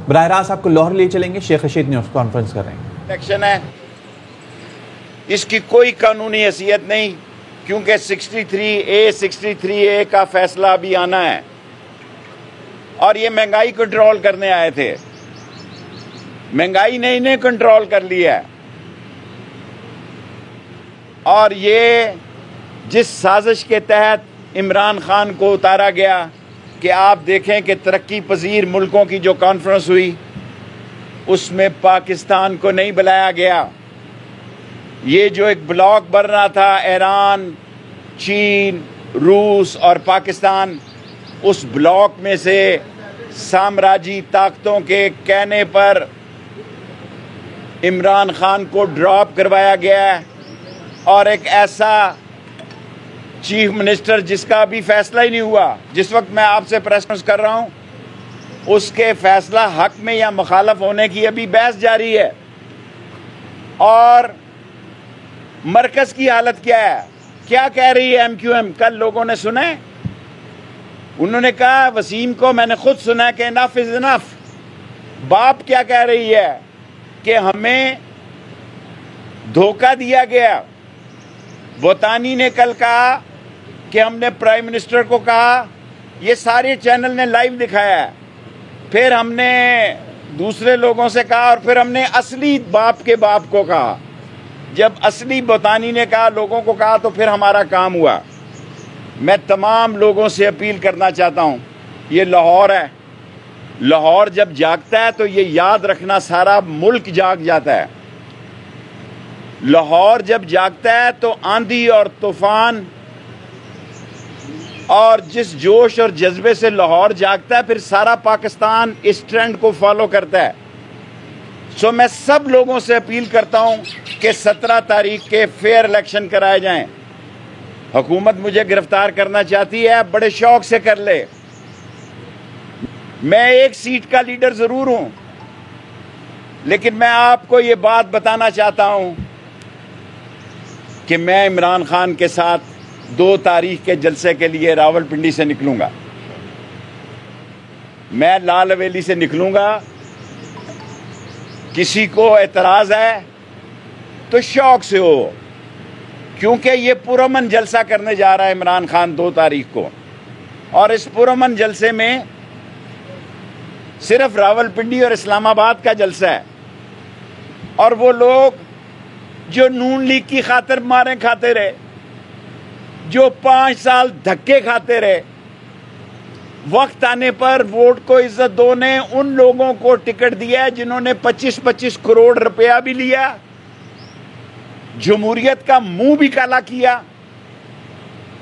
बराह रास्त आपको लाहौर ले चलेंगे, शेख रशीद न्यूज़ कॉन्फ्रेंस कर रहे हैं। इलेक्शन है, इसकी कोई कानूनी हैसियत नहीं, क्योंकि 63A का फैसला अभी आना है और ये महंगाई कंट्रोल करने आए थे। महंगाई ने इन्हें कंट्रोल कर लिया है और ये जिस साजिश के तहत इमरान खान को उतारा गया कि आप देखें कि तरक्की पजीर मुल्कों की जो कॉन्फ्रेंस हुई उसमें पाकिस्तान को नहीं बुलाया गया। ये जो एक ब्लॉक बन रहा था ईरान, चीन, रूस और पाकिस्तान, उस ब्लॉक में से साम्राज्यी ताकतों के कहने पर इमरान खान को ड्रॉप करवाया गया है और एक ऐसा चीफ मिनिस्टर जिसका अभी फैसला ही नहीं हुआ, जिस वक्त मैं आपसे प्रेस कॉन्फ्रेंस कर रहा हूं, उसके फैसला हक में या मुखालफ होने की अभी बहस जारी है। और मरकज की हालत क्या है, क्या कह रही है MQM? कल लोगों ने सुना है, उन्होंने कहा, वसीम को मैंने खुद सुना कि इनफ इज इनफ। बाप क्या कह रही है कि हमें धोखा दिया गया। बोतानी ने कल कहा कि हमने प्राइम मिनिस्टर को कहा, ये सारे चैनल ने लाइव दिखाया है, फिर हमने दूसरे लोगों से कहा और फिर हमने असली बाप के बाप को कहा। जब असली बोतानी ने कहा, लोगों को कहा, तो फिर हमारा काम हुआ। मैं तमाम लोगों से अपील करना चाहता हूं, ये लाहौर है, लाहौर जब जागता है तो ये याद रखना सारा मुल्क जाग जाता है। लाहौर जब जागता है तो आंधी और तूफान और जिस जोश और जज्बे से लाहौर जागता है, फिर सारा पाकिस्तान इस ट्रेंड को फॉलो करता है। सो मैं सब लोगों से अपील करता हूं कि 17 तारीख के फेयर इलेक्शन कराए जाएं। हुकूमत मुझे गिरफ्तार करना चाहती है, बड़े शौक से कर ले। मैं एक सीट का लीडर जरूर हूं, लेकिन मैं आपको ये बात बताना चाहता हूं कि मैं इमरान खान के साथ 2 तारीख के जलसे के लिए रावलपिंडी से निकलूंगा। मैं लाल हवेली से निकलूंगा। किसी को एतराज है तो शौक से हो, क्योंकि ये पुरअमन जलसा करने जा रहा है इमरान खान 2 तारीख को, और इस पुरअमन जलसे में सिर्फ रावलपिंडी और इस्लामाबाद का जलसा है। और वो लोग जो नून लीग की खातिर मारे खाते रहे, जो 5 साल धक्के खाते रहे, वक्त आने पर वोट को इज्जत दो ने उन लोगों को टिकट दिया जिन्होंने 25-25 करोड़ रुपया भी लिया, जमहूरियत का मुंह भी काला किया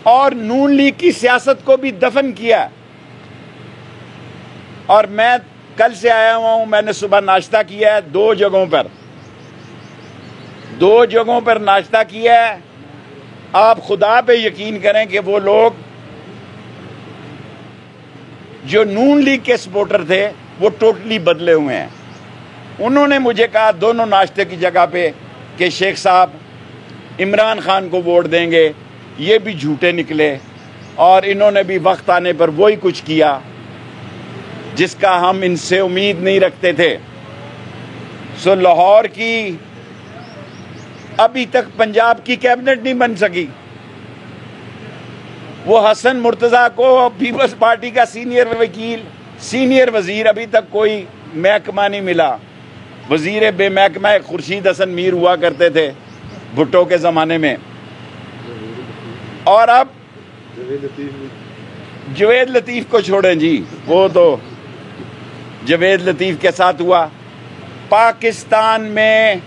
और नून लीग की सियासत को भी दफन किया। और मैं कल से आया हुआ हूं, मैंने सुबह नाश्ता किया है 2 जगहों पर नाश्ता किया है। आप खुदा पे यकीन करें कि वो लोग जो नून लीग के सपोर्टर थे वो टोटली बदले हुए हैं। उन्होंने मुझे कहा दोनों नाश्ते की जगह पे कि शेख साहब इमरान खान को वोट देंगे, ये भी झूठे निकले और इन्होंने भी वक्त आने पर वही कुछ किया जिसका हम इनसे उम्मीद नहीं रखते थे। सो लाहौर की अभी तक पंजाब की कैबिनेट नहीं बन सकी। वो हसन मुर्तजा को पीपल्स पार्टी का सीनियर वजीर अभी तक कोई महकमा नहीं मिला। वजीर बेमहकमा खुर्शीद हसन मीर हुआ करते थे भुट्टो के ज़माने में, और अब जवेद लतीफ़ को छोड़ें जी, वो तो जवेद लतीफ़ के साथ हुआ। पाकिस्तान में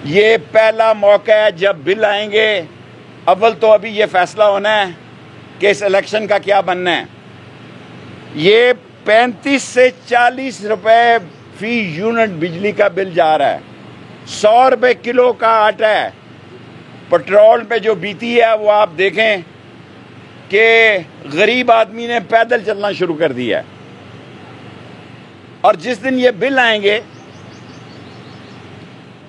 ये पहला मौका है जब बिल आएंगे। अव्वल तो अभी ये फैसला होना है कि इस इलेक्शन का क्या बनना है। ये 35 से 40 रुपए फी यूनिट बिजली का बिल जा रहा है। 100 रुपए किलो का आटा है। पेट्रोल पे जो बीती है वो आप देखें कि गरीब आदमी ने पैदल चलना शुरू कर दिया है। और जिस दिन ये बिल आएंगे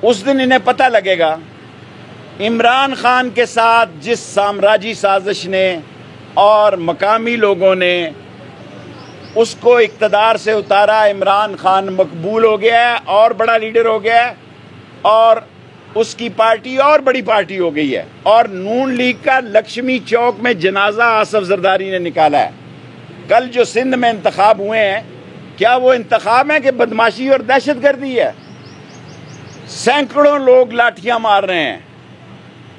उस दिन इन्हें पता लगेगा इमरान खान के साथ जिस साम्राज्यी साजिश ने और मकामी लोगों ने उसको इक़्तिदार से उतारा, इमरान खान मकबूल हो गया है और बड़ा लीडर हो गया है और उसकी पार्टी और बड़ी पार्टी हो गई है। और नून लीग का लक्ष्मी चौक में जनाजा आसफ जरदारी ने निकाला है। कल जो सिंध में इंतखाब हुए हैं, क्या वो इंतखाब है कि बदमाशी और दहशतगर्दी है? सैकड़ों लोग लाठियां मार रहे हैं।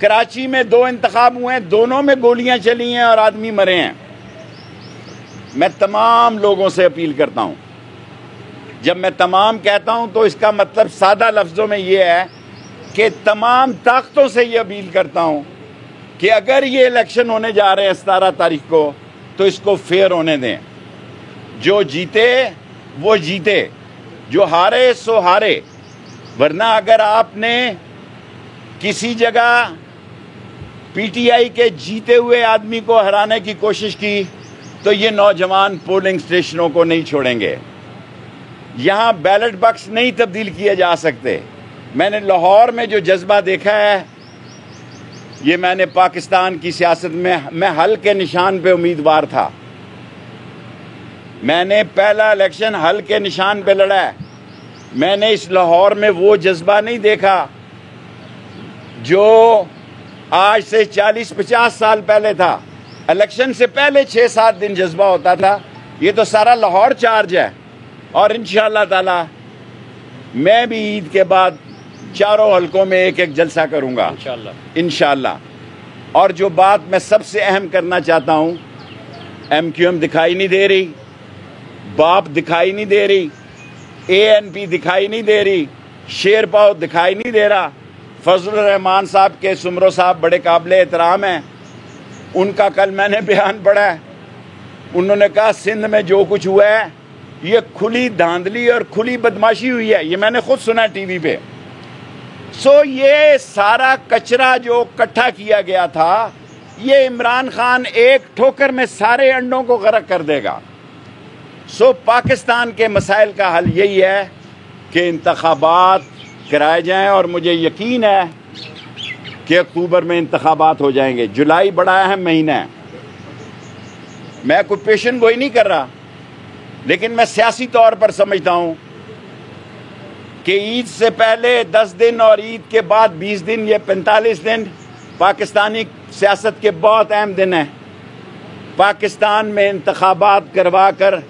कराची में 2 इंतखाब हुए हैं, दोनों में गोलियां चली हैं और आदमी मरे हैं। मैं तमाम लोगों से अपील करता हूं, जब मैं तमाम कहता हूं तो इसका मतलब सादा लफ्जों में यह है कि तमाम ताकतों से ये अपील करता हूं कि अगर ये इलेक्शन होने जा रहे हैं 17 तारीख को, तो इसको फेयर होने दें। जो जीते वो जीते, जो हारे सो हारे। वरना अगर आपने किसी जगह पीटीआई के जीते हुए आदमी को हराने की कोशिश की, तो ये नौजवान पोलिंग स्टेशनों को नहीं छोड़ेंगे। यहां बैलेट बॉक्स नहीं तब्दील किए जा सकते। मैंने लाहौर में जो जज्बा देखा है, ये मैंने पाकिस्तान की सियासत में, मैं हल के निशान पे उम्मीदवार था। मैंने पहला इलेक्शन हल के निशान पे लड़ा है। मैंने इस लाहौर में वो जज्बा नहीं देखा जो आज से 40-50 साल पहले था। इलेक्शन से पहले 6-7 दिन जज्बा होता था। ये तो सारा लाहौर चार्ज है। और इंशाअल्लाह ताला मैं भी ईद के बाद चारों हलकों में एक-एक जलसा करूंगा इंशाअल्लाह। और जो बात मैं सबसे अहम करना चाहता हूं, MQM दिखाई नहीं दे रही, बाप दिखाई नहीं दे रही, ANP दिखाई नहीं दे रही, शेरपाव दिखाई नहीं दे रहा। फजलुर रहमान साहब के सुमरो साहब बड़े काबिले एहतराम हैं। उनका कल मैंने बयान पढ़ा है। उन्होंने कहा सिंध में जो कुछ हुआ है ये खुली धांधली और खुली बदमाशी हुई है। ये मैंने खुद सुना टीवी पे। ये सारा कचरा जो इकट्ठा किया गया था, ये इमरान खान एक ठोकर में सारे अंडों को गर्क कर देगा। पाकिस्तान के मसाइल का हल यही है कि इंतखाबात कराए जाएं और मुझे यकीन है कि अक्टूबर में इंतखाबात हो जाएंगे। जुलाई बड़ा अहम महीना है। मैं कोई पेशन गोई नहीं कर रहा, लेकिन मैं सियासी तौर पर समझता हूं कि ईद से पहले 10 दिन और ईद के बाद 20 दिन, ये 45 दिन पाकिस्तानी सियासत के बहुत अहम दिन हैं। पाकिस्तान में इंतखाबात करवा कर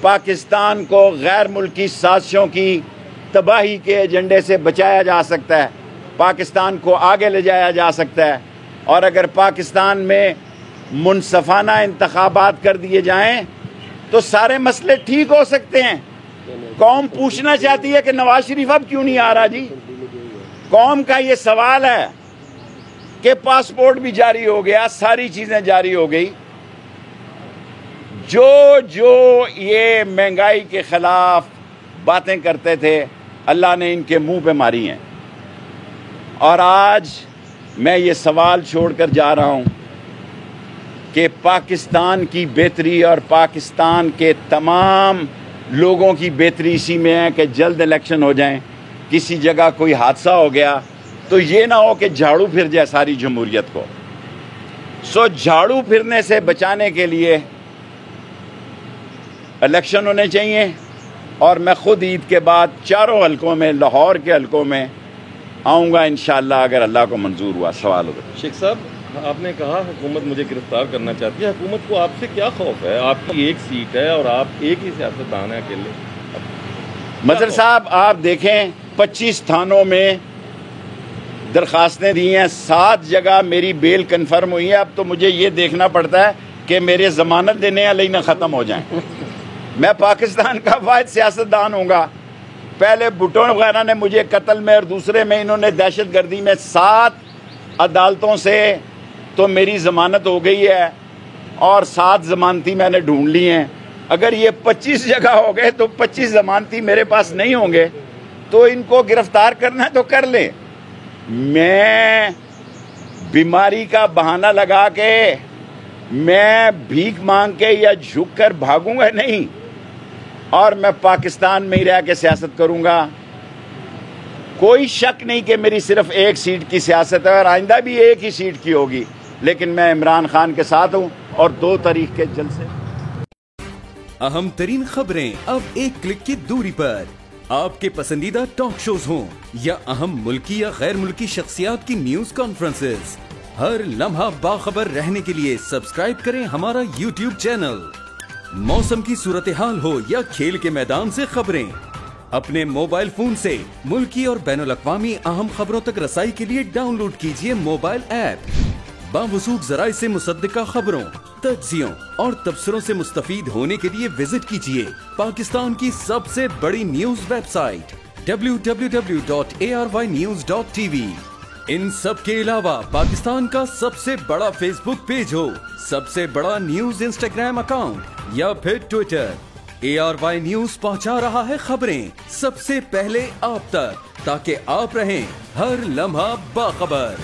पाकिस्तान को गैर मुल्की साजिशों की तबाही के एजेंडे से बचाया जा सकता है, पाकिस्तान को आगे ले जाया जा सकता है। और अगर पाकिस्तान में मुनसफाना इंतखाबात कर दिए जाएं तो सारे मसले ठीक हो सकते हैं। कौम पूछना चाहती है कि नवाज शरीफ अब क्यों नहीं आ रहा जी। कौम का ये सवाल है कि पासपोर्ट भी जारी हो गया, सारी चीजें जारी हो गई। जो ये महंगाई के खिलाफ बातें करते थे, अल्लाह ने इनके मुंह पे मारी हैं। और आज मैं ये सवाल छोड़कर जा रहा हूं कि पाकिस्तान की बेहतरी और पाकिस्तान के तमाम लोगों की बेहतरी इसी में है कि जल्द इलेक्शन हो जाएं। किसी जगह कोई हादसा हो गया तो ये ना हो कि झाड़ू फिर जाए सारी जमहूरियत को। झाड़ू फिरने से बचाने के लिए इलेक्शन होने चाहिए। और मैं खुद ईद के बाद चारों हलकों में, लाहौर के हलकों में आऊँगा इंशाअल्लाह, अगर अल्लाह को मंजूर हुआ। सवाल होगा। शेख साहब, आपने कहा हुकूमत मुझे गिरफ्तार करना चाहती है। हुकूमत को आपसे क्या खौफ है? आपकी एक सीट है और आप एक ही सियासतदान है अकेले। मजहर साहब, आप देखें 25 थानों में दरखास्तें दी हैं, 7 जगह मेरी बेल कन्फर्म हुई है। अब तो मुझे ये देखना पड़ता है कि मेरे जमानत देने वाले ना ख़त्म हो जाएं। मैं पाकिस्तान का वाहिद सियासतदान हूँगा। पहले भुट्टो वगैरह ने मुझे कत्ल में और दूसरे में इन्होंने दहशत गर्दी में 7 अदालतों से तो मेरी ज़मानत हो गई है और 7 ज़मानती मैंने ढूंढ ली हैं। अगर ये 25 जगह हो गए तो 25 ज़मानती मेरे पास नहीं होंगे, तो इनको गिरफ्तार करना है तो कर ले। मैं बीमारी का बहाना लगा के, मैं भीख मांग के या झुक कर भागूंगा नहीं, और मैं पाकिस्तान में ही रह के सियासत करूंगा। कोई शक नहीं कि मेरी सिर्फ एक सीट की सियासत है और आइंदा भी एक ही सीट की होगी, लेकिन मैं इमरान खान के साथ हूं और 2 तारीख के जलसे अहम तरीन खबरें अब एक क्लिक की दूरी पर। आपके पसंदीदा टॉक शोज हों या अहम मुल्की या गैर मुल्की शख्सियात की न्यूज कॉन्फ्रेंसेस, हर लम्हा बाखबर रहने के लिए सब्सक्राइब करें हमारा YouTube चैनल। मौसम की सूरत हाल हो या खेल के मैदान से खबरें, अपने मोबाइल फोन से मुल्की और बैनुल-अक़वामी अहम खबरों तक रसाई के लिए डाउनलोड कीजिए मोबाइल ऐप। बावसूख ज़राए से मुसद्दिका खबरों, तज्ज़ियों और तबसरों से मुस्तफीद होने के लिए विजिट कीजिए पाकिस्तान की सबसे बड़ी न्यूज वेबसाइट www.arYnews.tv। इन सब के अलावा पाकिस्तान का सबसे बड़ा फेसबुक पेज हो, सबसे बड़ा न्यूज इंस्टाग्राम अकाउंट या फिर ट्विटर, ARY न्यूज पहुंचा रहा है खबरें सबसे पहले आप तक, ताकि आप रहें हर लम्हा बाखबर।